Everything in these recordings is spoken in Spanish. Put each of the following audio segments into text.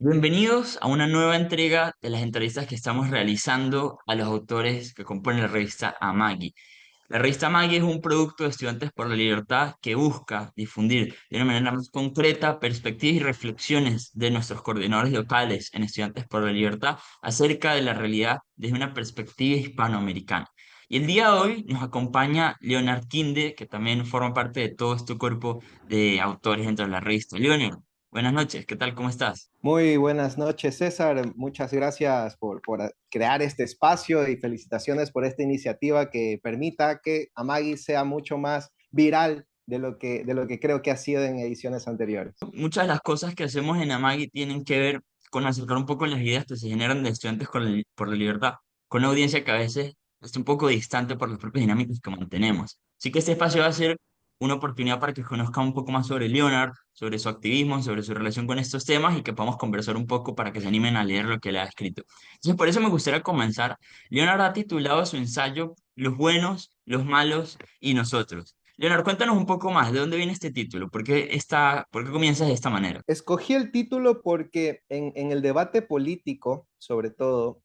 Bienvenidos a una nueva entrega de las entrevistas que estamos realizando a los autores que componen la revista Amagi. La revista Amagi es un producto de Estudiantes por la Libertad que busca difundir de una manera más concreta perspectivas y reflexiones de nuestros coordinadores locales en Estudiantes por la Libertad acerca de la realidad desde una perspectiva hispanoamericana. Y el día de hoy nos acompaña Leonard Kinde, que también forma parte de todo este cuerpo de autores dentro de la revista. Leonard, buenas noches, ¿qué tal? ¿Cómo estás? Muy buenas noches, César. Muchas gracias por crear este espacio y felicitaciones por esta iniciativa que permita que Amagi sea mucho más viral de lo que creo que ha sido en ediciones anteriores. Muchas de las cosas que hacemos en Amagi tienen que ver con acercar un poco las ideas que se generan de estudiantes por la libertad, con una audiencia que a veces está un poco distante por las propias dinámicas que mantenemos. Así que este espacio va a ser una oportunidad para que conozcan un poco más sobre Leonard, sobre su activismo, sobre su relación con estos temas y que podamos conversar un poco para que se animen a leer lo que él ha escrito. Entonces, por eso me gustaría comenzar. Leonard ha titulado su ensayo Los buenos, los malos y nosotros. Leonard, cuéntanos un poco más, ¿de dónde viene este título? ¿Por qué comienzas de esta manera? Escogí el título porque en el debate político, sobre todo,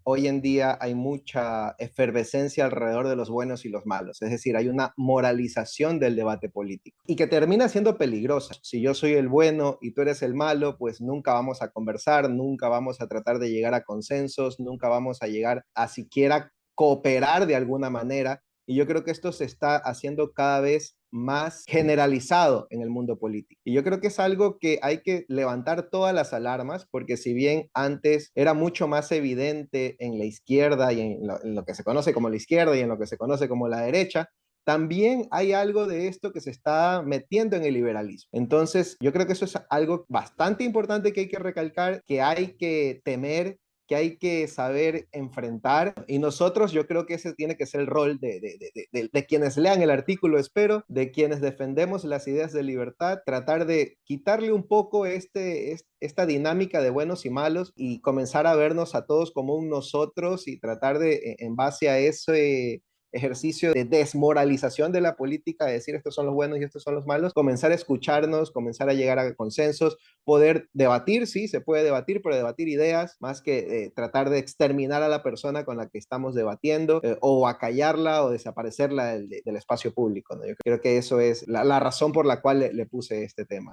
hoy en día hay mucha efervescencia alrededor de los buenos y los malos. Es decir, hay una moralización del debate político y que termina siendo peligrosa. Si yo soy el bueno y tú eres el malo, pues nunca vamos a conversar, nunca vamos a tratar de llegar a consensos, nunca vamos a llegar a siquiera cooperar de alguna manera. Y yo creo que esto se está haciendo cada vez más generalizado en el mundo político. Y yo creo que es algo que hay que levantar todas las alarmas, porque si bien antes era mucho más evidente en la izquierda y en lo que se conoce como la izquierda y en lo que se conoce como la derecha, también hay algo de esto que se está metiendo en el liberalismo. Entonces, yo creo que eso es algo bastante importante que hay que recalcar, que hay que temer, que hay que saber enfrentar. Y nosotros, yo creo que ese tiene que ser el rol de quienes lean el artículo, espero, de quienes defendemos las ideas de libertad, tratar de quitarle un poco esta dinámica de buenos y malos y comenzar a vernos a todos como un nosotros y tratar de, en base a ese ejercicio de desmoralización de la política, de decir estos son los buenos y estos son los malos, comenzar a escucharnos, comenzar a llegar a consensos, poder debatir, sí, se puede debatir, pero debatir ideas más que tratar de exterminar a la persona con la que estamos debatiendo o acallarla o desaparecerla del espacio público, ¿no? Yo creo que eso es la razón por la cual le puse este tema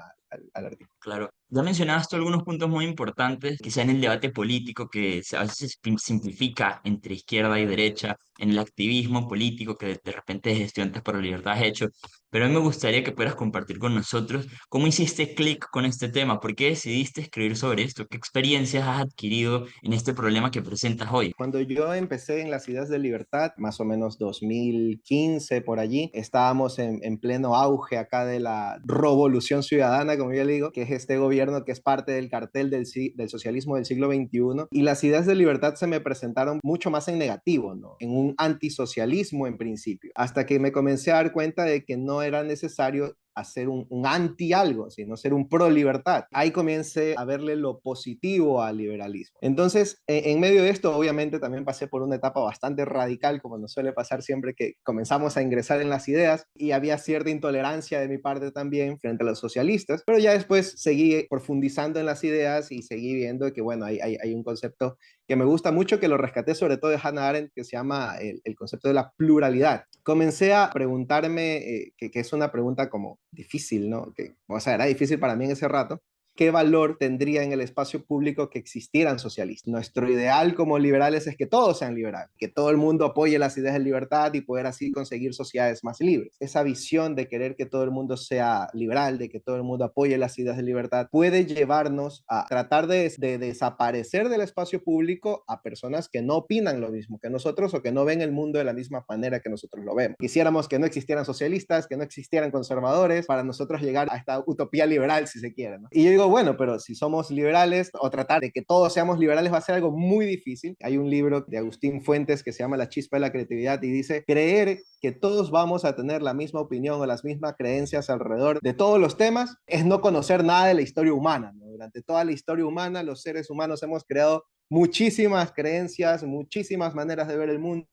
al artículo. Claro, ya mencionaste algunos puntos muy importantes, quizá en el debate político que a veces simplifica entre izquierda y derecha, en el activismo político que de repente desde Estudiantes por la Libertad has hecho, pero a mí me gustaría que puedas compartir con nosotros cómo hiciste clic con este tema, por qué decidiste escribir sobre esto, qué experiencias has adquirido en este problema que presentas hoy. Cuando yo empecé en las ideas de libertad, más o menos 2015 por allí, estábamos en pleno auge acá de la revolución ciudadana, como yo le digo, que es este gobierno que es parte del cartel del socialismo del siglo XXI. Y las ideas de libertad se me presentaron mucho más en negativo, ¿no? En un antisocialismo en principio, hasta que me comencé a dar cuenta de que no era necesario hacer un anti algo, sino ser un pro libertad. Ahí comience a verle lo positivo al liberalismo. Entonces, en medio de esto, obviamente también pasé por una etapa bastante radical, como nos suele pasar siempre que comenzamos a ingresar en las ideas, y había cierta intolerancia de mi parte también frente a los socialistas, pero ya después seguí profundizando en las ideas y seguí viendo que, bueno, hay un concepto que me gusta mucho, que lo rescaté sobre todo de Hannah Arendt, que se llama el concepto de la pluralidad. Comencé a preguntarme, que es una pregunta como difícil, ¿no? O sea, era difícil para mí en ese rato. ¿Qué valor tendría en el espacio público que existieran socialistas? Nuestro ideal como liberales es que todos sean liberales, que todo el mundo apoye las ideas de libertad y poder así conseguir sociedades más libres. Esa visión de querer que todo el mundo sea liberal, de que todo el mundo apoye las ideas de libertad, puede llevarnos a tratar de desaparecer del espacio público a personas que no opinan lo mismo que nosotros o que no ven el mundo de la misma manera que nosotros lo vemos. Quisiéramos que no existieran socialistas, que no existieran conservadores, para nosotros llegar a esta utopía liberal, si se quiere, ¿no? Y yo digo, bueno, pero si somos liberales o tratar de que todos seamos liberales va a ser algo muy difícil. Hay un libro de Agustín Fuentes que se llama La chispa de la creatividad y dice, creer que todos vamos a tener la misma opinión o las mismas creencias alrededor de todos los temas es no conocer nada de la historia humana, ¿no? Durante toda la historia humana, los seres humanos hemos creado muchísimas creencias, muchísimas maneras de ver el mundo,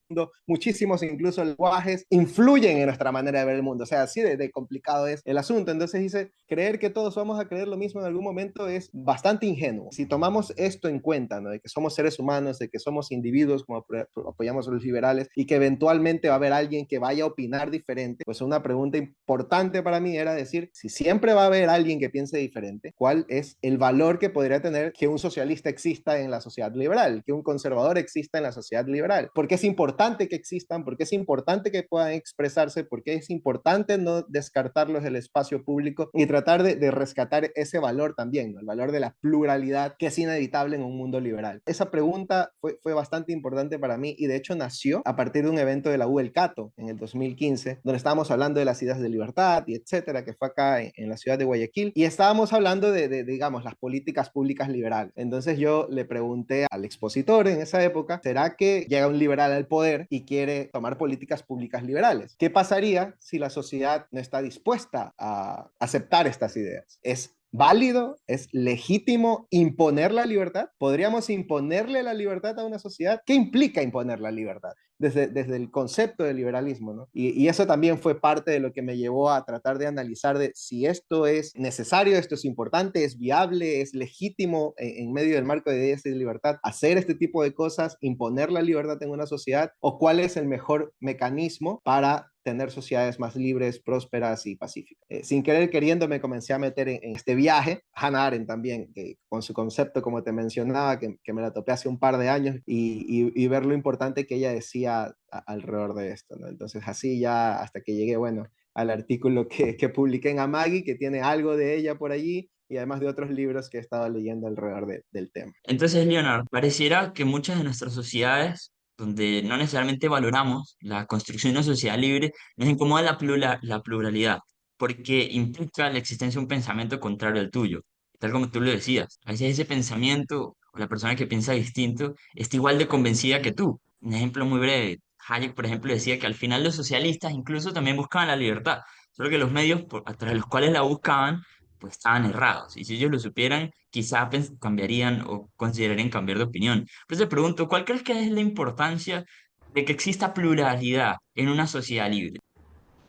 muchísimos incluso lenguajes influyen en nuestra manera de ver el mundo. O sea, así de complicado es el asunto. Entonces dice, creer que todos vamos a creer lo mismo en algún momento es bastante ingenuo. Si tomamos esto en cuenta, ¿no? De que somos seres humanos, de que somos individuos, como apoyamos a los liberales, y que eventualmente va a haber alguien que vaya a opinar diferente, pues una pregunta importante para mí era decir, si siempre va a haber alguien que piense diferente, ¿cuál es el valor que podría tener que un socialista exista en la sociedad liberal, que un conservador exista en la sociedad liberal? Porque es importante que existan, porque es importante que puedan expresarse, porque es importante no descartarlos del espacio público y tratar de rescatar ese valor también, ¿no? El valor de la pluralidad que es inevitable en un mundo liberal. Esa pregunta fue bastante importante para mí y de hecho nació a partir de un evento de la U El Cato en el 2015, donde estábamos hablando de las ideas de libertad y etcétera, que fue acá en la ciudad de Guayaquil, y estábamos hablando digamos, las políticas públicas liberales. Entonces yo le pregunté al expositor en esa época, ¿será que llega un liberal al poder y quiere tomar políticas públicas liberales? ¿Qué pasaría si la sociedad no está dispuesta a aceptar estas ideas? ¿Es válido, es legítimo imponer la libertad? ¿Podríamos imponerle la libertad a una sociedad? ¿Qué implica imponer la libertad? Desde el concepto del liberalismo, ¿no? Y eso también fue parte de lo que me llevó a tratar de analizar de si esto es necesario, esto es importante, es viable, es legítimo en medio del marco de ideas de libertad hacer este tipo de cosas, imponer la libertad en una sociedad, o cuál es el mejor mecanismo para tener sociedades más libres, prósperas y pacíficas. Sin querer queriendo me comencé a meter en este viaje. Hannah Arendt también, que con su concepto, como te mencionaba, que me la topé hace un par de años y ver lo importante que ella decía alrededor de esto, ¿no? Entonces así ya hasta que llegué, bueno, al artículo que publiqué en Amagi, que tiene algo de ella por allí, y además de otros libros que he estado leyendo alrededor del tema. Entonces, Leonard, pareciera que muchas de nuestras sociedades, donde no necesariamente valoramos la construcción de una sociedad libre, nos incomoda la pluralidad, porque implica la existencia de un pensamiento contrario al tuyo, tal como tú lo decías. A veces ese pensamiento o la persona que piensa distinto está igual de convencida que tú. Un ejemplo muy breve, Hayek, por ejemplo, decía que al final los socialistas incluso también buscaban la libertad, solo que los medios a través de los cuales la buscaban pues estaban errados. Y si ellos lo supieran, quizá cambiarían o considerarían cambiar de opinión. Pues te pregunto, ¿cuál crees que es la importancia de que exista pluralidad en una sociedad libre?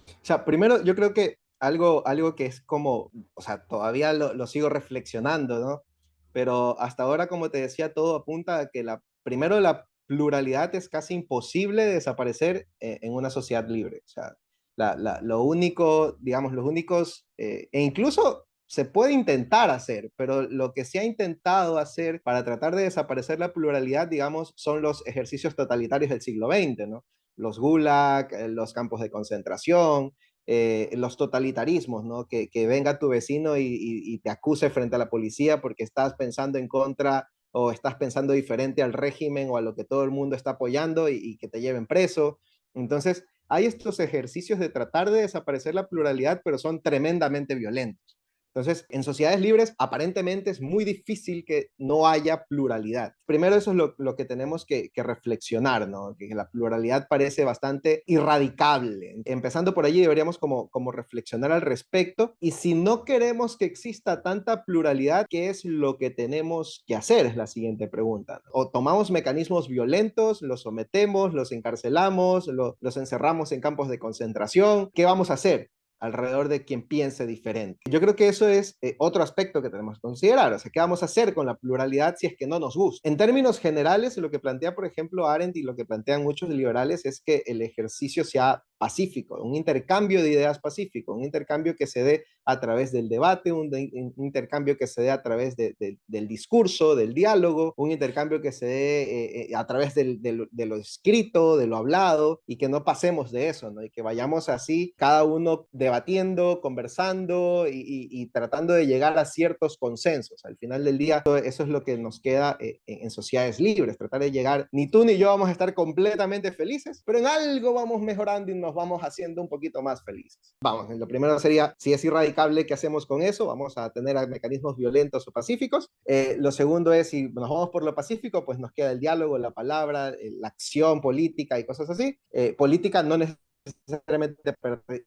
O sea, primero yo creo que algo que es como, o sea, todavía lo sigo reflexionando, ¿no? Pero hasta ahora, como te decía, todo apunta a que primero la pluralidad es casi imposible de desaparecer en una sociedad libre. O sea, lo único, digamos, los únicos, e incluso se puede intentar hacer, pero lo que se ha intentado hacer para tratar de desaparecer la pluralidad, digamos, son los ejercicios totalitarios del siglo XX, ¿no? Los gulag, los campos de concentración, los totalitarismos, ¿no? Que venga tu vecino y te acuse frente a la policía porque estás pensando en contra o estás pensando diferente al régimen o a lo que todo el mundo está apoyando y que te lleven preso. Entonces, hay estos ejercicios de tratar de desaparecer la pluralidad, pero son tremendamente violentos. Entonces, en sociedades libres, aparentemente es muy difícil que no haya pluralidad. Primero, eso es lo que tenemos que reflexionar, ¿no? Que la pluralidad parece bastante irradicable. Empezando por allí, deberíamos como reflexionar al respecto. Y si no queremos que exista tanta pluralidad, ¿qué es lo que tenemos que hacer? Es la siguiente pregunta, ¿no? O tomamos mecanismos violentos, los sometemos, los encarcelamos, los encerramos en campos de concentración. ¿Qué vamos a hacer alrededor de quien piense diferente? Yo creo que eso es otro aspecto que tenemos que considerar. O sea, ¿qué vamos a hacer con la pluralidad si es que no nos gusta? En términos generales, lo que plantea, por ejemplo, Arendt y lo que plantean muchos liberales es que el ejercicio sea pacífico, un intercambio de ideas pacífico, un intercambio que se dé a través del debate, un intercambio que se dé a través del discurso, del diálogo, un intercambio que se dé a través de lo escrito, de lo hablado, y que no pasemos de eso, ¿no? Y que vayamos así, cada uno debatiendo, conversando y tratando de llegar a ciertos consensos. Al final del día, eso es lo que nos queda en sociedades libres, tratar de llegar, ni tú ni yo vamos a estar completamente felices, pero en algo vamos mejorando y nos vamos haciendo un poquito más felices. Vamos, lo primero sería, si es irradicable, ¿qué hacemos con eso? Vamos a tener mecanismos violentos o pacíficos. Lo segundo es, si nos vamos por lo pacífico, pues nos queda el diálogo, la palabra, la acción política y cosas así. Política no necesariamente necesariamente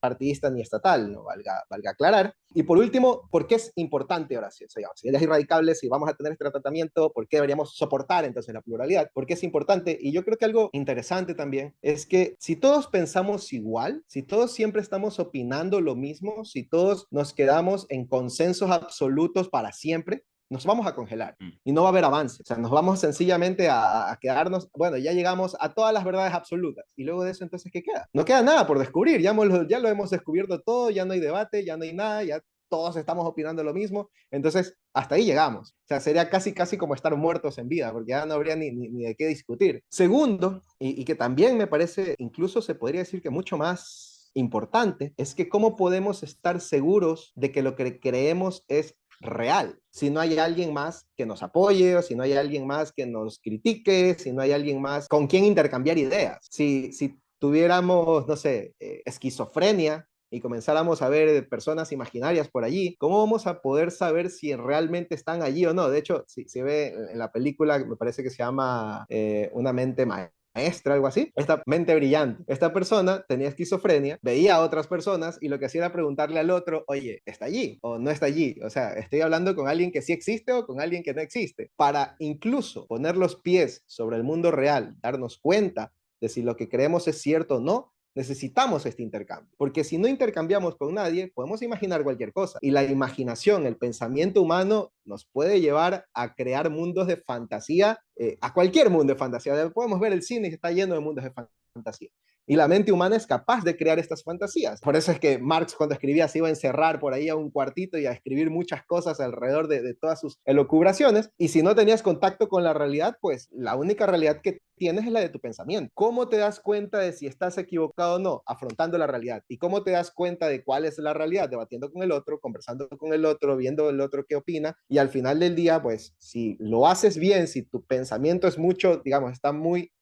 partidista ni estatal, no valga aclarar. Y por último, ¿por qué es importante ahora sí? O sea, si es irradicable, si vamos a tener este tratamiento, ¿por qué deberíamos soportar entonces la pluralidad? ¿Por qué es importante? Y yo creo que algo interesante también es que si todos pensamos igual, si todos siempre estamos opinando lo mismo, si todos nos quedamos en consensos absolutos para siempre, nos vamos a congelar Mm. y no va a haber avance. O sea, nos vamos sencillamente a quedarnos, bueno, ya llegamos a todas las verdades absolutas. Y luego de eso, entonces, ¿qué queda? No queda nada por descubrir. Ya lo hemos descubierto todo, ya no hay debate, ya no hay nada, ya todos estamos opinando lo mismo. Entonces, hasta ahí llegamos. O sea, sería casi como estar muertos en vida, porque ya no habría ni de qué discutir. Segundo, y que también me parece, incluso se podría decir que mucho más importante, es que cómo podemos estar seguros de que lo que creemos es real. Si no hay alguien más que nos apoye, o si no hay alguien más que nos critique, si no hay alguien más con quien intercambiar ideas. Si tuviéramos, no sé, esquizofrenia y comenzáramos a ver personas imaginarias por allí, ¿cómo vamos a poder saber si realmente están allí o no? De hecho, si se ve en la película, me parece que se llama Una mente maestra, algo así, esta mente brillante. Esta persona tenía esquizofrenia, veía a otras personas y lo que hacía era preguntarle al otro, oye, ¿está allí o no está allí? O sea, estoy hablando con alguien que sí existe o con alguien que no existe, para incluso poner los pies sobre el mundo real, darnos cuenta de si lo que creemos es cierto o no. Necesitamos este intercambio, porque si no intercambiamos con nadie, podemos imaginar cualquier cosa. Y la imaginación, el pensamiento humano nos puede llevar a crear mundos de fantasía, a cualquier mundo de fantasía. Podemos ver el cine que está lleno de mundos de fantasía. Y la mente humana es capaz de crear estas fantasías. Por eso es que Marx cuando escribía se iba a encerrar por ahí a un cuartito y a escribir muchas cosas alrededor de todas sus elucubraciones. Y si no tenías contacto con la realidad, pues la única realidad que tienes es la de tu pensamiento. ¿Cómo te das cuenta de si estás equivocado o no? Afrontando la realidad. ¿Y cómo te das cuenta de cuál es la realidad? Debatiendo con el otro, conversando con el otro, viendo el otro qué opina. Y al final del día, pues si lo haces bien, si tu pensamiento es mucho, digamos, está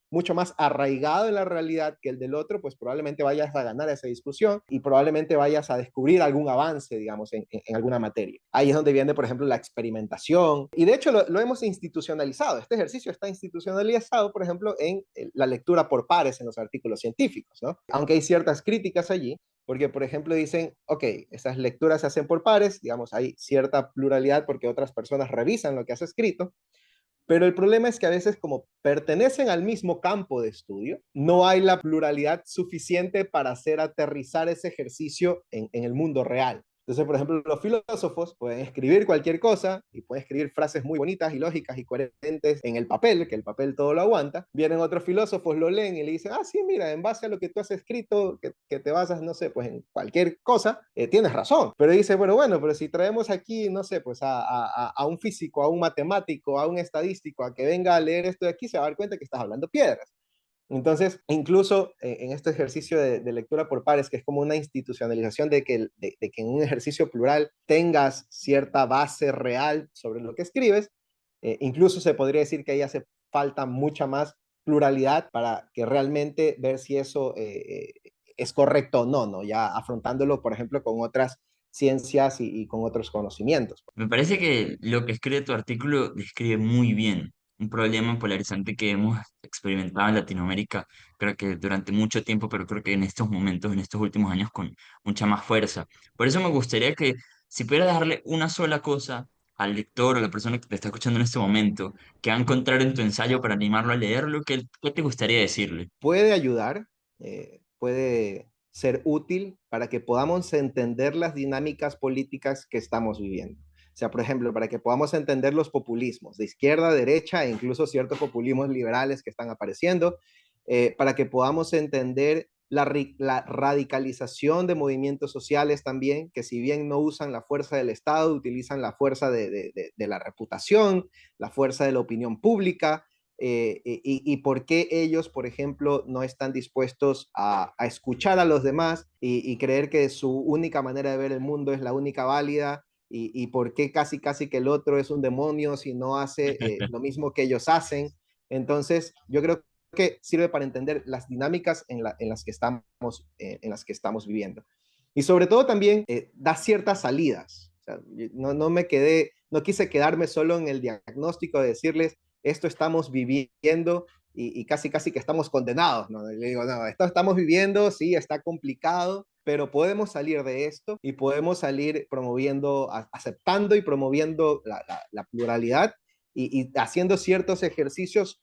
mucho más arraigado en la realidad que el del otro, pues probablemente vayas a ganar esa discusión y probablemente vayas a descubrir algún avance, digamos, en alguna materia. Ahí es donde viene, por ejemplo, la experimentación. Y de hecho lo hemos institucionalizado. Este ejercicio está institucionalizado, por ejemplo, en la lectura por pares en los artículos científicos, ¿no? Aunque hay ciertas críticas allí, porque, por ejemplo, dicen, ok, esas lecturas se hacen por pares, digamos, hay cierta pluralidad porque otras personas revisan lo que has escrito, pero el problema es que a veces como pertenecen al mismo campo de estudio, no hay la pluralidad suficiente para hacer aterrizar ese ejercicio en el mundo real. Entonces, por ejemplo, los filósofos pueden escribir cualquier cosa y pueden escribir frases muy bonitas y lógicas y coherentes en el papel, que el papel todo lo aguanta. Vienen otros filósofos, lo leen y le dicen, ah, sí, mira, en base a lo que tú has escrito, que te basas, no sé, pues en cualquier cosa, tienes razón. Pero dice, bueno, pero si traemos aquí, no sé, pues a un físico, a un matemático, a un estadístico, a que venga a leer esto de aquí, se va a dar cuenta que estás hablando piedras. Entonces, incluso en este ejercicio de lectura por pares, que es como una institucionalización de que en un ejercicio plural tengas cierta base real sobre lo que escribes, incluso se podría decir que ahí hace falta mucha más pluralidad para que realmente ver si eso es correcto o no, ¿no? Ya afrontándolo, por ejemplo, con otras ciencias y con otros conocimientos. Me parece que lo que escribe tu artículo describe muy bien un problema polarizante que hemos experimentado en Latinoamérica, creo que durante mucho tiempo, pero creo que en estos momentos, en estos últimos años, con mucha más fuerza. Por eso me gustaría que si pudieras darle una sola cosa al lector o a la persona que te está escuchando en este momento, que va a encontrar en tu ensayo para animarlo a leerlo, ¿qué te gustaría decirle? Puede ayudar, puede ser útil para que podamos entender las dinámicas políticas que estamos viviendo. O sea, por ejemplo, para que podamos entender los populismos de izquierda, derecha e incluso ciertos populismos liberales que están apareciendo, para que podamos entender la radicalización de movimientos sociales también, que si bien no usan la fuerza del Estado, utilizan la fuerza de la reputación, la fuerza de la opinión pública, y por qué ellos, por ejemplo, no están dispuestos a escuchar a los demás y creer que su única manera de ver el mundo es la única válida y por qué casi que el otro es un demonio si no hace lo mismo que ellos hacen. Entonces, yo creo que sirve para entender las dinámicas en las que estamos viviendo. Y sobre todo también da ciertas salidas. O sea, no quise quedarme solo en el diagnóstico de decirles, esto estamos viviendo y casi casi que estamos condenados, ¿no? Y le digo, no, esto estamos viviendo, sí, está complicado, pero podemos salir de esto y podemos salir promoviendo, aceptando y promoviendo la pluralidad y haciendo ciertos ejercicios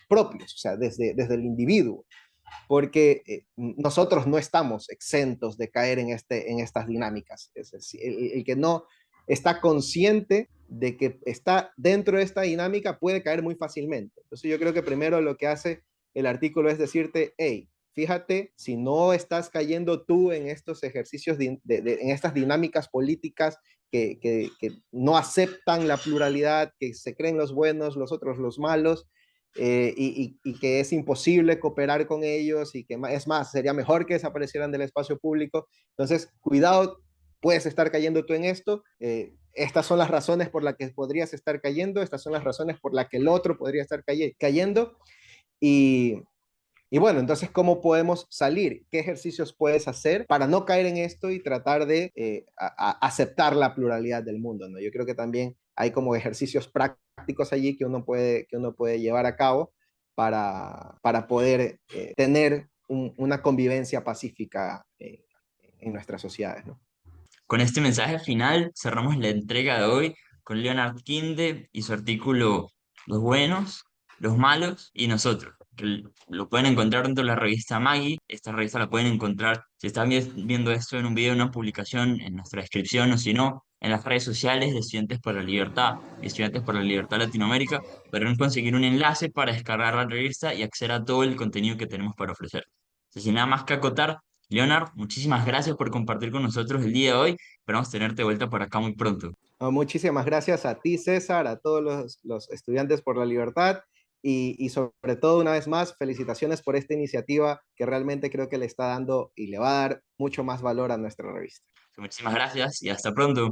propios, o sea, desde el individuo, porque nosotros no estamos exentos de caer en estas dinámicas. Es decir, el que no está consciente de que está dentro de esta dinámica puede caer muy fácilmente. Entonces yo creo que primero lo que hace el artículo es decirte, hey, fíjate, si no estás cayendo tú en estos ejercicios, en estas dinámicas políticas que no aceptan la pluralidad, que se creen los buenos, los otros los malos, y que es imposible cooperar con ellos y que es más, sería mejor que desaparecieran del espacio público. Entonces, cuidado, puedes estar cayendo tú en esto. Estas son las razones por las que podrías estar cayendo, estas son las razones por las que el otro podría estar cayendo. Y, y bueno, entonces, ¿cómo podemos salir? ¿Qué ejercicios puedes hacer para no caer en esto y tratar de aceptar la pluralidad del mundo, ¿no? Yo creo que también hay como ejercicios prácticos allí que uno puede llevar a cabo para poder tener una convivencia pacífica en nuestras sociedades, ¿no? Con este mensaje final cerramos la entrega de hoy con Leonard Kinde y su artículo Los buenos, los malos y nosotros, que lo pueden encontrar dentro de la revista Maggie. Esta revista la pueden encontrar, si están viendo esto en un video, en una publicación, en nuestra descripción, o si no, en las redes sociales de Estudiantes por la Libertad y Estudiantes por la Libertad Latinoamérica. Podrán conseguir un enlace para descargar la revista y acceder a todo el contenido que tenemos para ofrecer. Entonces, sin nada más que acotar, Leonard, muchísimas gracias por compartir con nosotros el día de hoy. Esperamos tenerte de vuelta por acá muy pronto. Muchísimas gracias a ti, César, a todos los estudiantes por la libertad y sobre todo, una vez más, felicitaciones por esta iniciativa que realmente creo que le está dando y le va a dar mucho más valor a nuestra revista. Muchísimas gracias y hasta pronto.